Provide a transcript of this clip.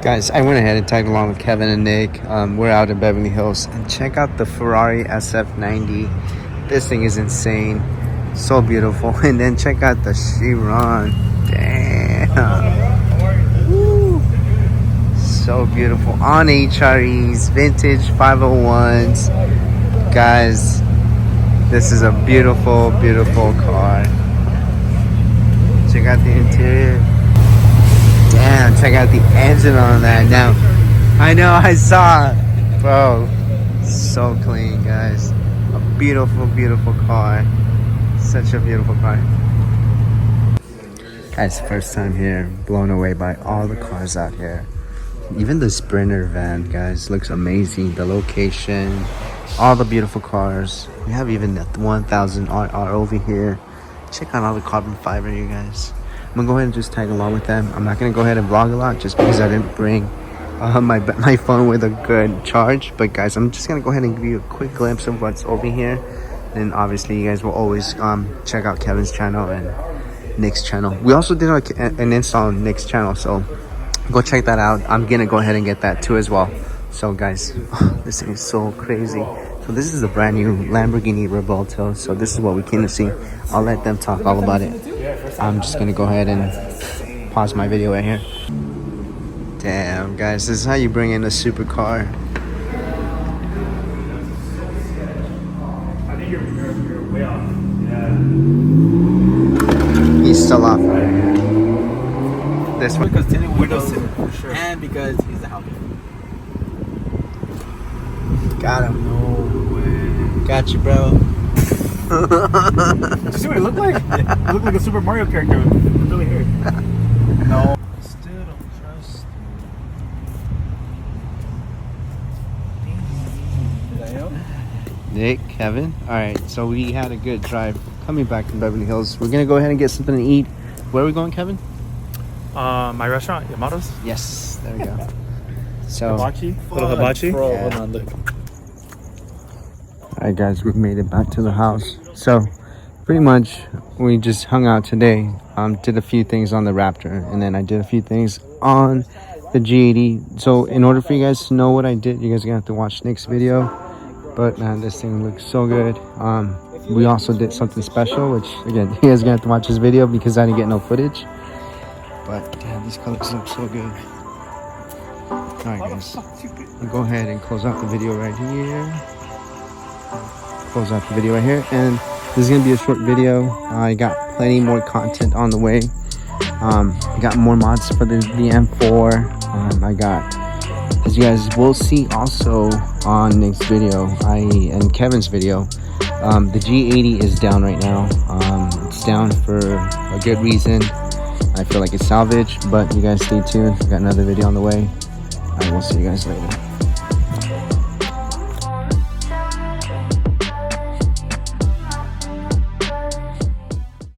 Guys, I went ahead and tagged along with Kevin and Nick. We're out in Beverly Hills, and check out the Ferrari SF90. This thing is insane, so beautiful. And then check out the Chiron. Damn, woo. So beautiful on HREs, vintage 501s. Guys, this is a beautiful, beautiful car. Check out the interior. Damn, check out the engine on that. Now, I know I saw it. Bro, so clean, guys. A beautiful, beautiful car. Such a beautiful car. Guys, first time here. Blown away by all the cars out here. Even the Sprinter van, guys, looks amazing. The location, all the beautiful cars. We have even the 1000RR over here. Check out all the carbon fiber, you guys. I'm gonna go ahead and just tag along with them. I'm not gonna go ahead and vlog a lot just because I didn't bring my phone with a good charge. But guys, I'm just gonna go ahead and give you a quick glimpse of what's over here. And obviously you guys will always check out Kevin's channel and Nick's channel. We also did an install on Nick's channel, so go check that out. I'm gonna go ahead and get that too as well. So guys, this thing is so crazy. So this is a brand new Lamborghini Revuelto. So this is what we came to see. I'll let them talk all about it. I'm just gonna go ahead and pause my video right here. Damn, guys, this is how you bring in a supercar. I think you're way off. Yeah. He's still off. This one. Because tinted windows, for sure. And because he's a helmet. Got him. No way. Got you, bro. Did you see what it looked like? It looked like a Super Mario character with really hair. No. Still don't trust you. Did I help? Nick, Kevin. All right, so we had a good drive coming back from Beverly Hills. We're gonna go ahead and get something to eat. Where are we going, Kevin? My restaurant, Yamato's. Yes, there we go. So, Hibachi. Little hibachi. Bro, Yeah. hold on, look. alright guys, we've made it back to the house. So pretty much we just hung out today. Did a few things on the Raptor, and then I did a few things on the G80. So in order for you guys to know what I did, you guys are gonna have to watch Nick's video. But man, this thing looks so good. We also did something special, which again, you guys are gonna have to watch this video because I didn't get no footage. But damn, these colors look so good. Alright guys, we'll go ahead and close out the video right here. Close out the video right here, and this is gonna be a short video. I got plenty more content on the way. I got more mods for the M4. I got, as you guys will see also on Nick's video, and Kevin's video, the G80 is down right now. It's down for a good reason. I feel like it's salvaged, but you guys stay tuned. I got another video on the way. I will see you guys later.